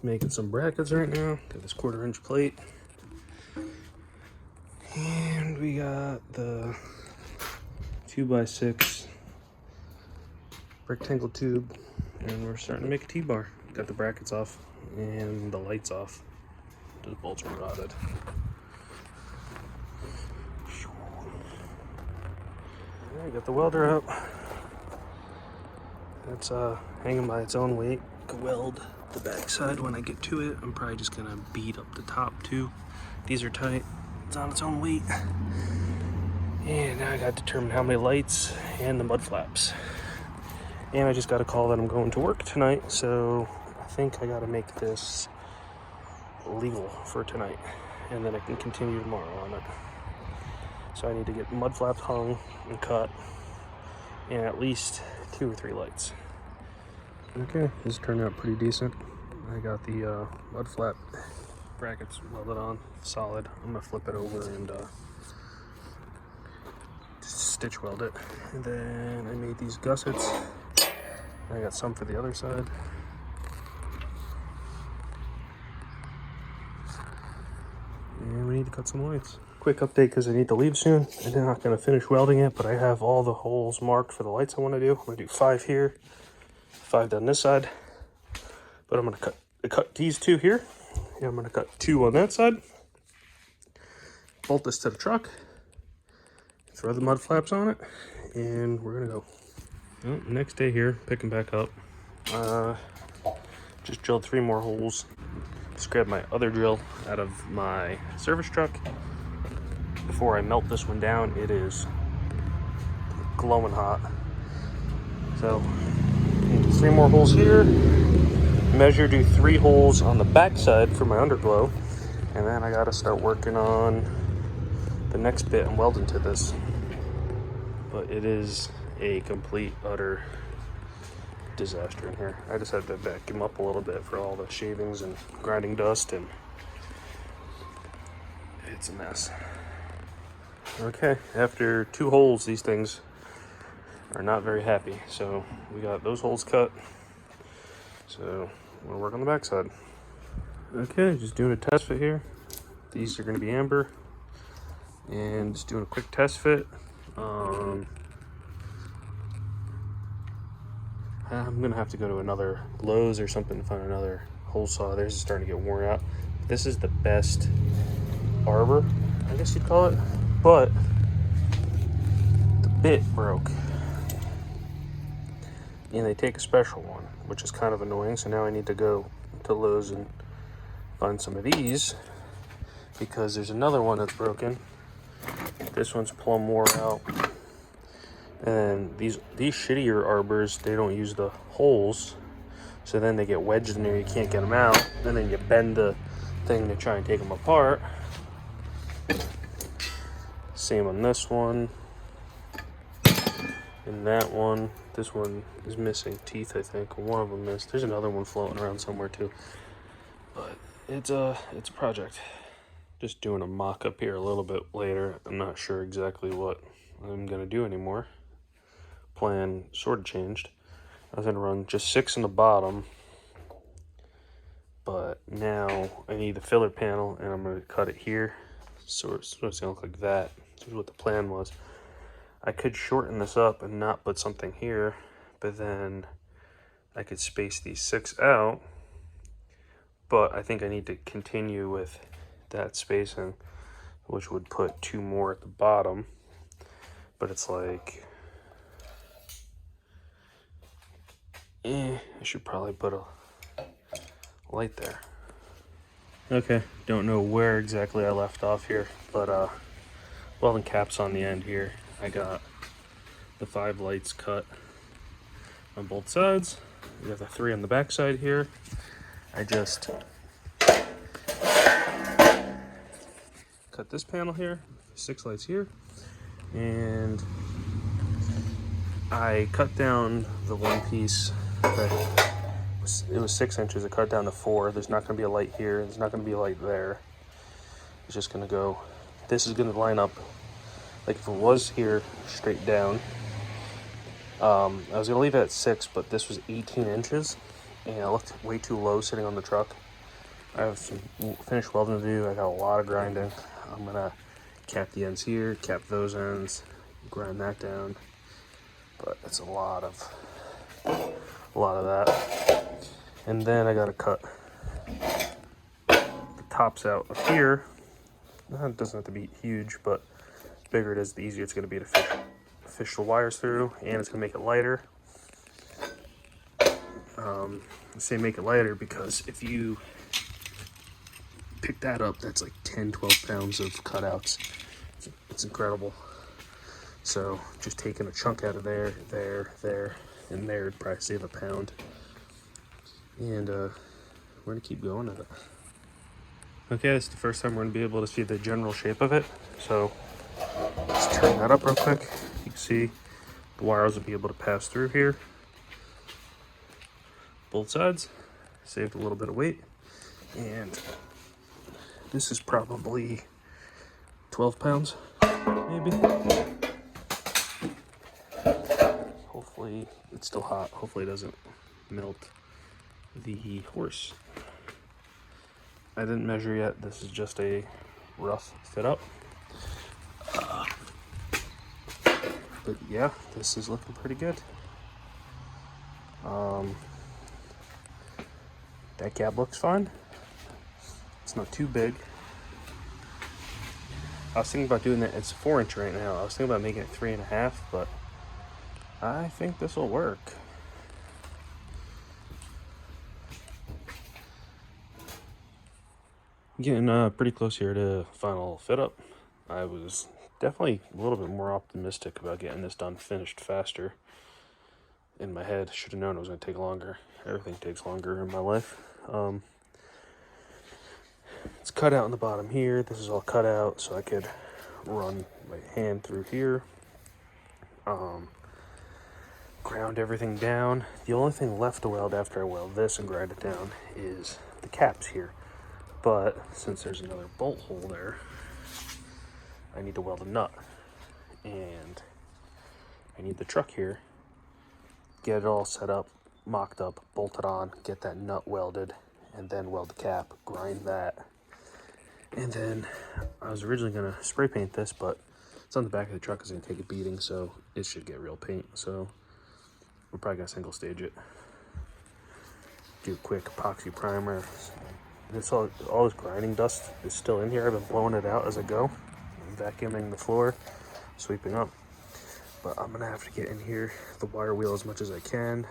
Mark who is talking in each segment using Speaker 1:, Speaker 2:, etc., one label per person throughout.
Speaker 1: making some brackets right now. Got this 1/4-inch plate. And we got the 2x6 rectangle tube. And we're starting to make a T-bar. Got the brackets off and the lights off. The bolts are rotted. I got the welder out. It's hanging by its own weight. I can weld the backside when I get to it. I'm probably just gonna beat up the top too. These are tight. It's on its own weight. And now I gotta determine how many lights and the mud flaps. And I just got a call that I'm going to work tonight, so I think I gotta make this legal for tonight. And then I can continue tomorrow on it. So I need to get mud flaps hung and cut, and at least 2 or 3 lights. Okay, this turned out pretty decent. I got the mud flap brackets welded on, solid. I'm gonna flip it over and just stitch weld it. And then I made these gussets. I got some for the other side. And we need to cut some lights. Quick update because I need to leave soon. I'm not going to finish welding it, but I have all the holes marked for the lights I want to do. I'm going to do 5 here, 5 down this side. But I'm going to cut these 2 here. And I'm going to cut 2 on that side. Bolt this to the truck. Throw the mud flaps on it. And we're going to go. Well, next day here, picking back up. Just drilled 3 more holes. Just grabbed my other drill out of my service truck. Before I melt this one down, it is glowing hot. So, 3 more holes here. Measure, do 3 holes on the back side for my underglow. And then I gotta start working on the next bit and welding to this. But it is a complete, utter disaster in here. I just had to vacuum up a little bit for all the shavings and grinding dust, and it's a mess. Okay, after 2 holes, these things are not very happy. So we got those holes cut. So we'll work on the back side. Okay, just doing a test fit here. These are going to be amber. And just doing a quick test fit. I'm going to have to go to another Lowe's or something to find another hole saw. Theirs is starting to get worn out. This is the best arbor, I guess you'd call it. But the bit broke. And they take a special one, which is kind of annoying. So now I need to go to Lowe's and find some of these, because there's another one that's broken. This one's plumb wore out. And these shittier arbors, they don't use the holes, so then they get wedged in there. You can't get them out, and then you bend the thing to try and take them apart. Same on this one, and that one. This one is missing teeth, I think. One of them missed. There's another one floating around somewhere too. But it's a project. Just doing a mock-up here a little bit later. I'm not sure exactly what I'm gonna do anymore. Plan sort of changed. I was gonna run just 6 in the bottom, but now I need the filler panel, and I'm gonna cut it here, so it's gonna look like that. This is what the plan was. I could shorten this up and not put something here, but then I could space these 6 out. But I think I need to continue with that spacing, which would put 2 more at the bottom. But it's like, I should probably put a light there. Okay, don't know where exactly I left off here, but welding caps on the end here. I got the 5 lights cut on both sides. We got the 3 on the back side here. I just cut this panel here, 6 lights here, and I cut down the one piece that it was 6 inches. I cut down to 4. There's not going to be a light here. There's not going to be a light there. It's just going to go. This is going to line up like if it was here straight down. I was going to leave it at 6, but this was 18 inches, and it looked way too low sitting on the truck. I have some finished welding to do. I got a lot of grinding. I'm gonna cap the ends here, cap those ends, grind that down. But it's a lot of that. And then I gotta cut the tops out of here. It doesn't have to be huge, but the bigger it is, the easier it's gonna be to fish the wires through, and it's gonna make it lighter. I say make it lighter because if you pick that up, that's like 10-12 pounds of cutouts. It's incredible. So just taking a chunk out of there, and there would probably save a pound. And we're gonna keep going with it. Okay, this is the first time we're gonna be able to see the general shape of it. So let's turn that up real quick. You can see the wires will be able to pass through here. Both sides. Saved a little bit of weight. And this is probably 12 pounds, maybe. Hopefully it's still hot. Hopefully it doesn't melt the horse. I didn't measure yet. This is just a rough fit up. But yeah, this is looking pretty good. That cab looks fine. It's not too big. I was thinking about doing that. It's 4-inch right now. I was thinking about making it 3.5, but I think this will work. Getting pretty close here to final fit up. I was definitely a little bit more optimistic about getting this done finished faster. In my head, should have known it was going to take longer. Everything takes longer in my life. It's cut out in the bottom here. This is all cut out so I could run my hand through here. Ground everything down. The only thing left to weld after I weld this and grind it down is the caps here. But since there's another bolt hole there, I need to weld a nut. And I need the truck here. Get it all set up, mocked up, bolted on, get that nut welded, and then weld the cap, grind that. And then I was originally gonna spray paint this, but it's on the back of the truck, it's gonna take a beating, so it should get real paint. So we're probably gonna single stage it. Do a quick epoxy primer. This all this grinding dust is still in here. I've been blowing it out as I go. I'm vacuuming the floor, sweeping up. But I'm gonna have to get in here, the wire wheel as much as I can,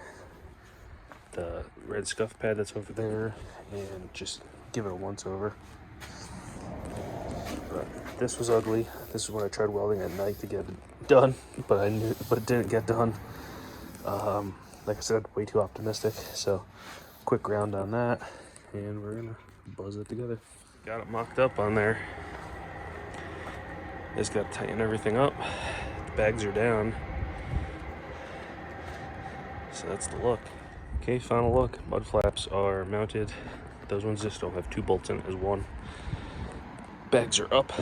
Speaker 1: the red scuff pad that's over there, and just give it a once over. But this was ugly. This is when I tried welding at night to get it done, but it didn't get done. Like I said, way too optimistic. So quick ground on that, and we're gonna buzz it together. Got it mocked up on there. Just gotta tighten everything up. Bags are down, so that's the look. Okay, final look. Mud flaps are mounted. Those ones just don't have 2 bolts in it, as one. Bags are up.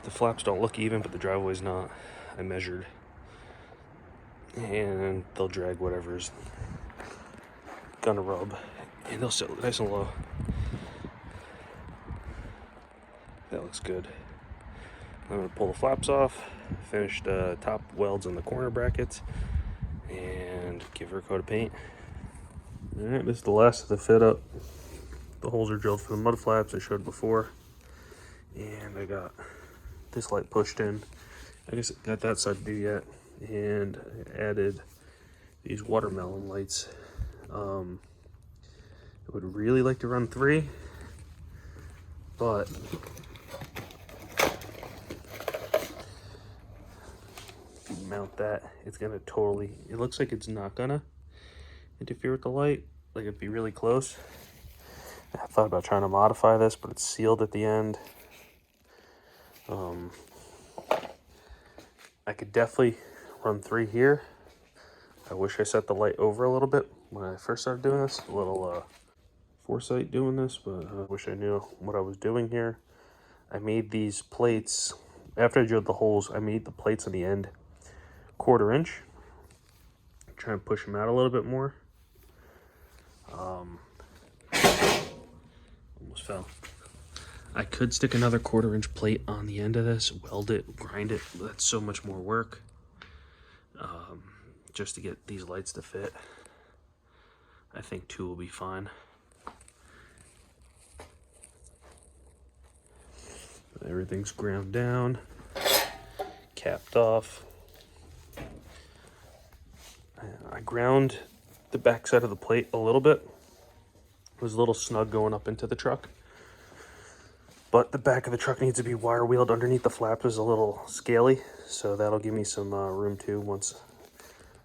Speaker 1: The flaps don't look even, but the driveway's not. I measured, and they'll drag whatever's gonna rub, and they'll sit nice and low. That looks good. I'm gonna pull the flaps off, finish the top welds on the corner brackets, and give her a coat of paint. Alright, this is the last of the fit up. The holes are drilled for the mud flaps I showed before. And I got this light pushed in. I guess I got that side to do yet. And I added these watermelon lights. I would really like to run 3, but mount that, it's gonna totally, it looks like it's not gonna interfere with the light, like it'd be really close. I thought about trying to modify this, but it's sealed at the end. I could definitely run 3 here. I wish I set the light over a little bit when I first started doing this. A little foresight doing this, but I wish I knew what I was doing here. I made these plates, after I drilled the holes, I made the plates on the end 1/4 inch. Try and push them out a little bit more. So I could stick another 1/4-inch plate on the end of this, weld it, grind it. That's so much more work just to get these lights to fit. I think 2 will be fine. Everything's ground down, capped off. I ground the back side of the plate a little bit. It was a little snug going up into the truck. But the back of the truck needs to be wire wheeled. Underneath the flap is a little scaly, so that'll give me some room too once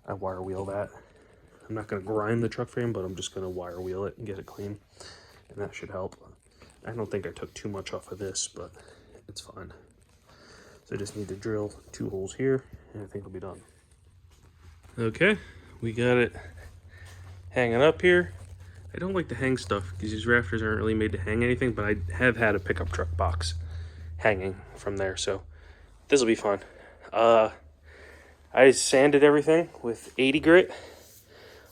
Speaker 1: I wire wheel that. I'm not going to grind the truck frame, but I'm just going to wire wheel it and get it clean, and that should help. I don't think I took too much off of this, but it's fine. So I just need to drill 2 holes here, and I think it'll be done. Okay, we got it hanging up here. I don't like to hang stuff because these rafters aren't really made to hang anything, but I have had a pickup truck box hanging from there, so this will be fun. I sanded everything with 80 grit,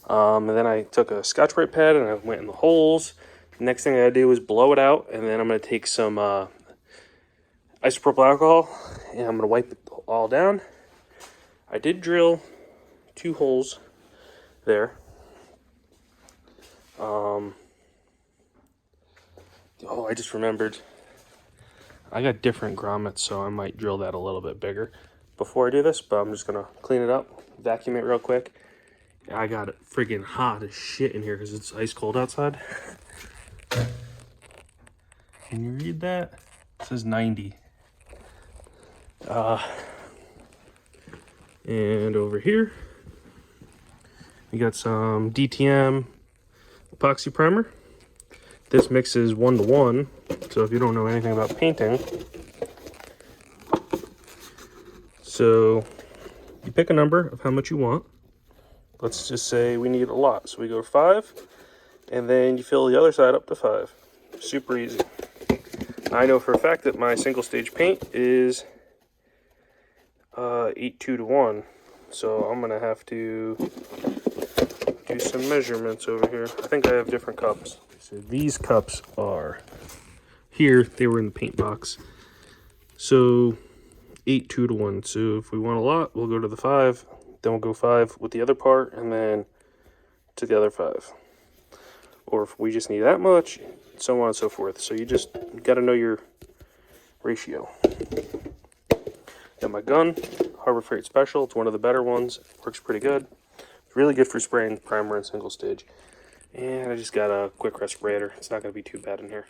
Speaker 1: and then I took a Scotch-Brite pad and I went in the holes. The next thing I gotta do is blow it out, and then I'm gonna take some isopropyl alcohol and I'm gonna wipe it all down. I did drill 2 holes there. Oh, I just remembered. I got different grommets, so I might drill that a little bit bigger before I do this, but I'm just gonna clean it up, vacuum it real quick. I got it friggin' hot as shit in here because it's ice cold outside. Can you read that? It says 90. And over here, we got some DTM epoxy primer. This mix is 1:1, so if you don't know anything about painting, so you pick a number of how much you want. Let's just say we need a lot, so we go 5, and then you fill the other side up to 5. Super easy. I know for a fact that my single stage paint is 8:2:1, so I'm gonna have to do some measurements over here. I think I have different cups. So these cups are here. They were in the paint box. So 8:2:1. So if we want a lot, we'll go to the 5. Then we'll go 5 with the other part, and then to the other 5. Or if we just need that much, so on and so forth. So you just got to know your ratio. Got my gun, Harbor Freight Special. It's one of the better ones. Works pretty good. It's really good for spraying primer and single stage. And I just got a quick respirator. It's not going to be too bad in here.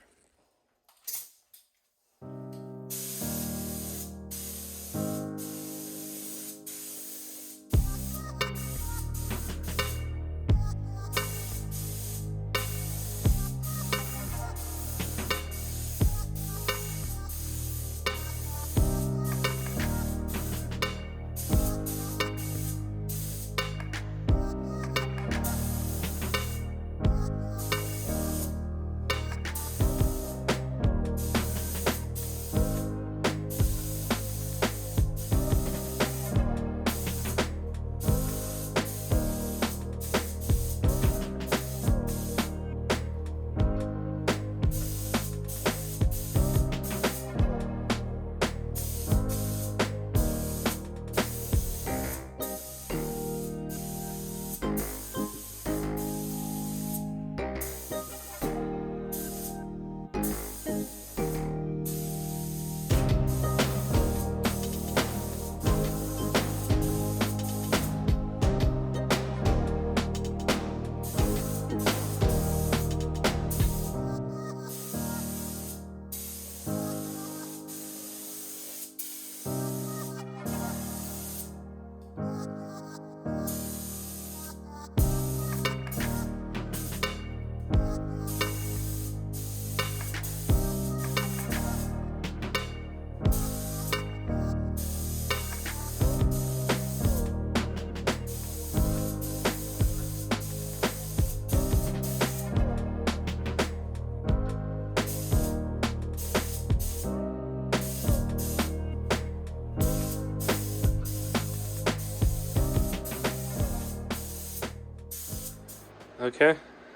Speaker 1: Okay,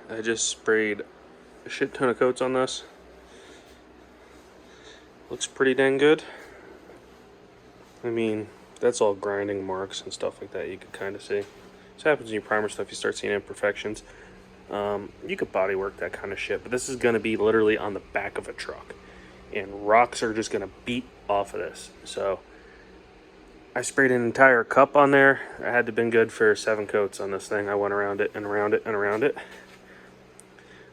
Speaker 1: I just sprayed a shit ton of coats on this. Looks pretty dang good. I mean, that's all grinding marks and stuff like that you could kind of see. This happens in your primer stuff, you start seeing imperfections. You could body work that kind of shit, but this is going to be literally on the back of a truck. And rocks are just going to beat off of this. So I sprayed an entire cup on there. I had to been good for 7 coats on this thing. I went around it and around it and around it.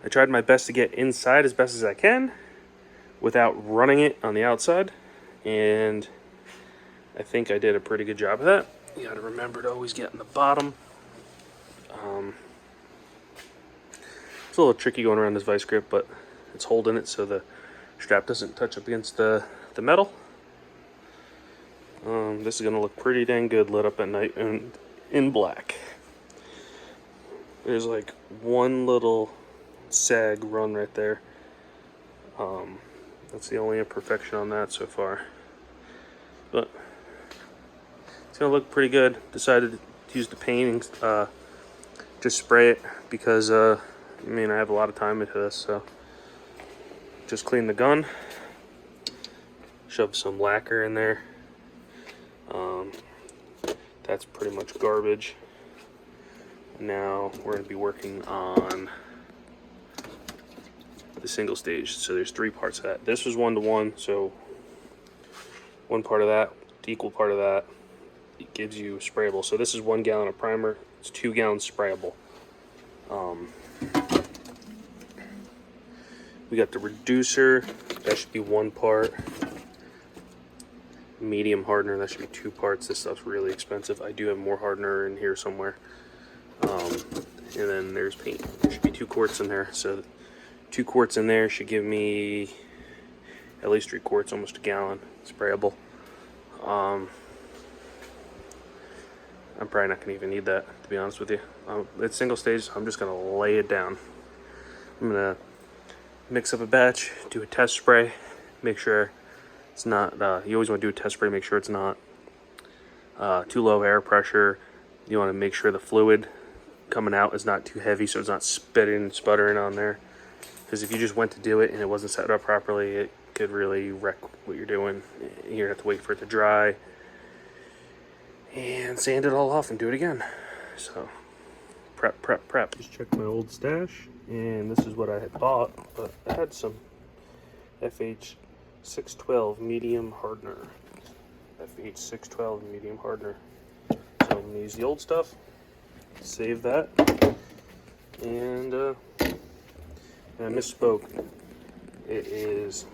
Speaker 1: I tried my best to get inside as best as I can without running it on the outside. And I think I did a pretty good job of that. You got to remember to always get in the bottom. It's a little tricky going around this vice grip, but it's holding it so the strap doesn't touch up against the metal. This is going to look pretty dang good lit up at night and in black. There's like one little sag run right there. That's the only imperfection on that so far. But it's going to look pretty good. Decided to use the paint and just spray it because I mean, I have a lot of time into this, so just clean the gun, shove some lacquer in there. That's pretty much garbage. Now we're going to be working on the single stage. So there's 3 parts of that. This was 1-to-1, so 1 part of that, the equal part of that, it gives you sprayable. So this is 1 gallon of primer. It's 2 gallons sprayable. We got the reducer, that should be 1 part. Medium hardener, that should be 2 parts. This stuff's really expensive. I do have more hardener in here somewhere. And then there's paint. There should be 2 quarts in there. So 2 quarts in there should give me at least 3 quarts, almost a gallon sprayable. I'm probably not gonna even need that, to be honest with you. It's single stage, so I'm just gonna lay it down. I'm gonna mix up a batch, do a test spray, make sure it's not, you always want to do a test spray, make sure it's not too low air pressure. You want to make sure the fluid coming out is not too heavy so it's not spitting and sputtering on there. Because if you just went to do it and it wasn't set up properly, it could really wreck what you're doing. You're going to have to wait for it to dry and sand it all off and do it again. So prep. Just check my old stash, and this is what I had bought, but I had some FH 612 medium hardener. FH 612 medium hardener. So I'm going to use the old stuff, save that, and I misspoke. It is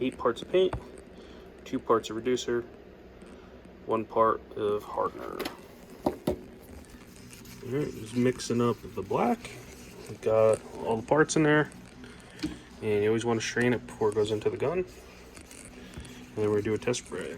Speaker 1: 8 parts of paint, 2 parts of reducer, 1 part of hardener. Alright, just mixing up the black. We've got all the parts in there, and you always want to strain it before it goes into the gun. And then we're going to do a test spray.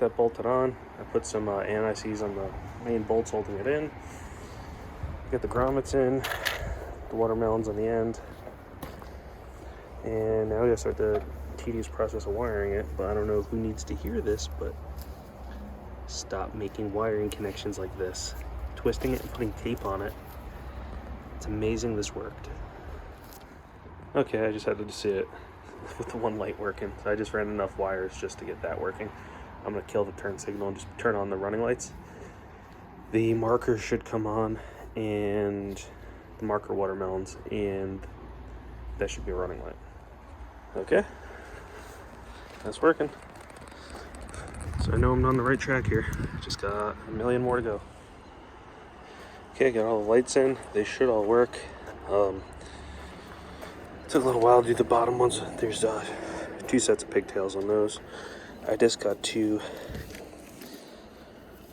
Speaker 1: that bolted on. I put some anti-seize on the main bolts holding it in. Get the grommets in, the watermelons on the end. And now we gotta start the tedious process of wiring it, but I don't know who needs to hear this, but stop making wiring connections like this. Twisting it and putting tape on it. It's amazing this worked. Okay, I just had to see it with the one light working. So I just ran enough wires just to get that working. I'm gonna kill the turn signal and just turn on the running lights. The markers should come on, and the marker watermelons, and that should be a running light. Okay, that's working. So I know I'm on the right track here. Just got a million more to go. Okay, got all the lights in. They should all work. Took a little while to do the bottom ones. There's 2 sets of pigtails on those. I just got to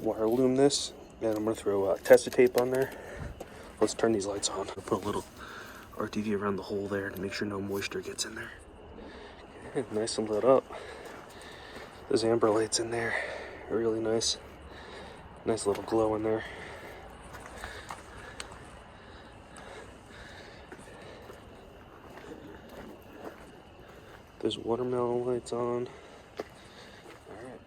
Speaker 1: wire loom this, and I'm gonna throw tester tape on there. Let's turn these lights on. I'll put a little RTV around the hole there to make sure no moisture gets in there. Okay, nice and lit up. Those amber lights in there, really nice. Nice little glow in there. There's watermelon lights on. Alright.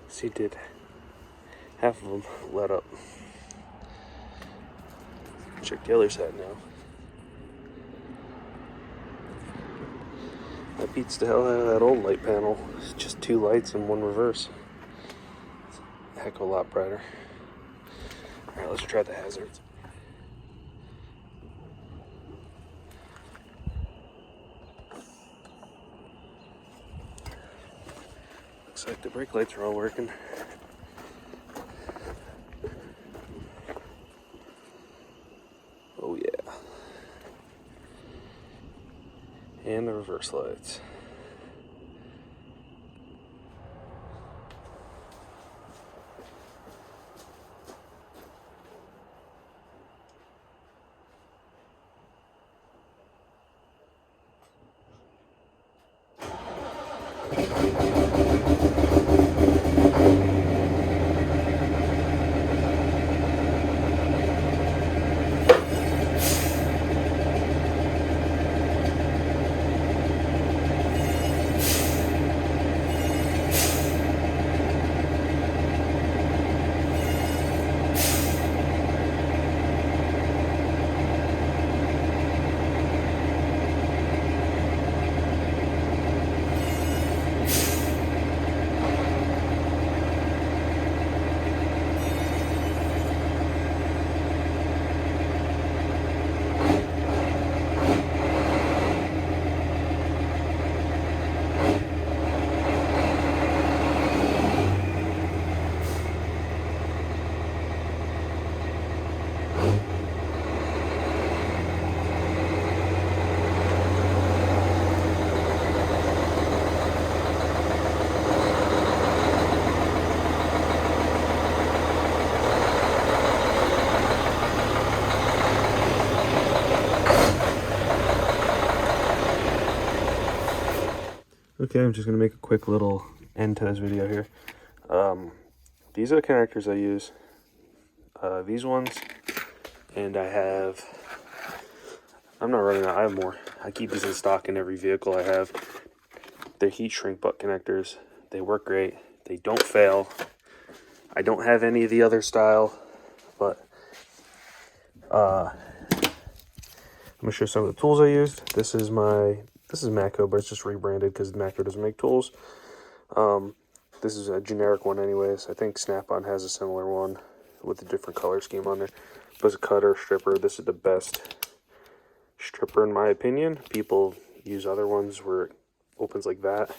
Speaker 1: See, did half of them lit up. Check the other side now. That beats the hell out of that old light panel. It's just 2 lights and 1 reverse. It's a heck of a lot brighter. Alright, let's try the hazards. Looks like the brake lights are all working. Oh yeah. And the reverse lights. Okay, I'm just going to make a quick little end to this video here. These are the connectors I use. These ones, and I'm not running out, I have more. I keep these in stock in every vehicle I have. They're heat shrink butt connectors. They work great. They don't fail. I don't have any of the other style, but I'm going to show some of the tools I used. This is Matco, but it's just rebranded because Matco doesn't make tools. This is a generic one anyways. I think Snap-on has a similar one with a different color scheme on there. But it's a cutter, stripper. This is the best stripper in my opinion. People use other ones where it opens like that.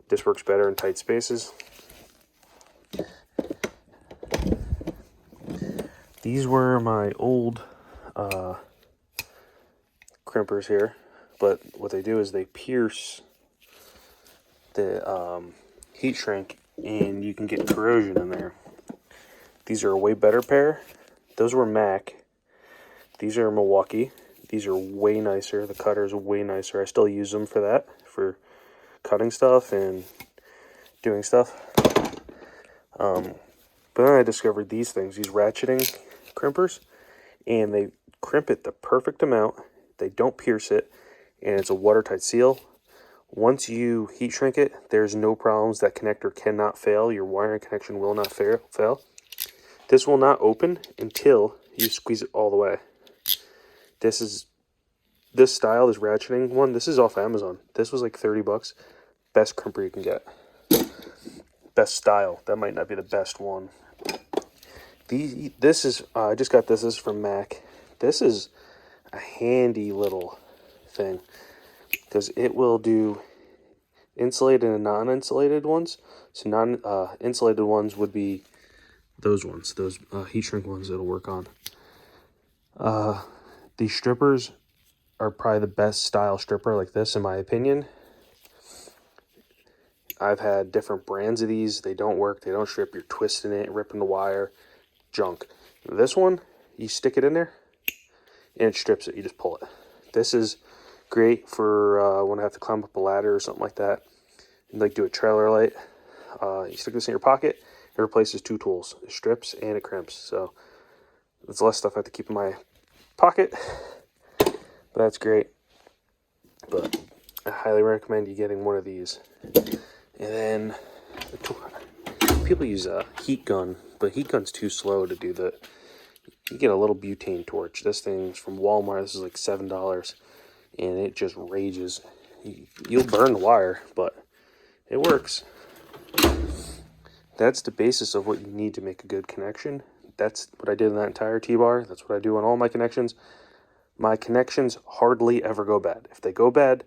Speaker 1: This works better in tight spaces. These were my old crimpers here, but what they do is they pierce the heat shrink and you can get corrosion in there. These are a way better pair. Those were Mac. These are Milwaukee. These are way nicer. The cutter is way nicer. I still use them for that, for cutting stuff and doing stuff. But then I discovered these things, these ratcheting crimpers, and they crimp it the perfect amount. They don't pierce it, and it's a watertight seal. Once you heat shrink it, there's no problems. That connector cannot fail. Your wiring connection will not fail. This will not open until you squeeze it all the way. This style, this ratcheting one, this is off Amazon. This was like 30 bucks. Best crimper you can get. Best style. That might not be the best one. This is, I just got this. This is from Mac. This is a handy little thing because it will do insulated and non-insulated ones. So non-insulated ones would be those ones, those heat shrink ones it'll work on. These strippers are probably the best style stripper like this, in my opinion. I've had different brands of these. They don't work. They don't strip. You're twisting it, ripping the wire, junk. This one, you stick it in there, and it strips it. You just pull it. This is great for when I have to climb up a ladder or something like that, and like do a trailer light. You stick this in your pocket. It replaces 2 tools. It strips and it crimps. So it's less stuff I have to keep in my pocket. But that's great. But I highly recommend you getting one of these. And then people use a heat gun, but heat gun's too slow to do the. You get a little butane torch. This thing's from Walmart. This is like $7, and it just rages. You'll burn the wire, but it works. That's the basis of what you need to make a good connection. That's what I did in that entire T-bar. That's what I do on all my connections. My connections hardly ever go bad. If they go bad,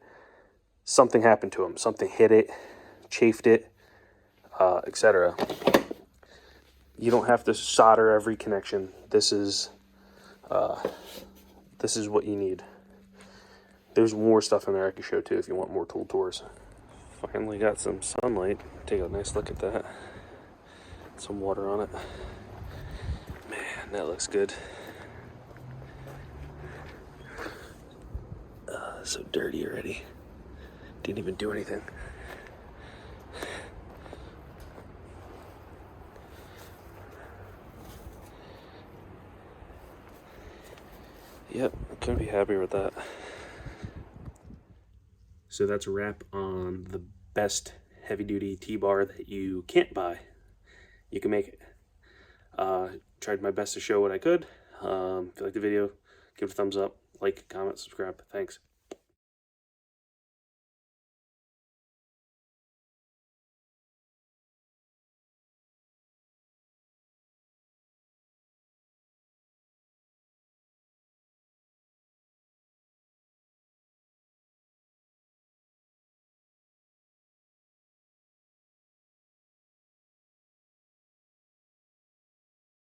Speaker 1: something happened to them. Something hit it, chafed it, etc. You don't have to solder every connection. This is what you need. There's more stuff in there I can show too if you want more tool tours. Finally got some sunlight. Take a nice look at that. Some water on it. Man, that looks good. So dirty already. Didn't even do anything. Yep, couldn't be happier with that. So that's a wrap on the best heavy-duty T-bar that you can't buy. You can make it. Tried my best to show what I could. If you like the video, give it a thumbs up, like, comment, subscribe. Thanks.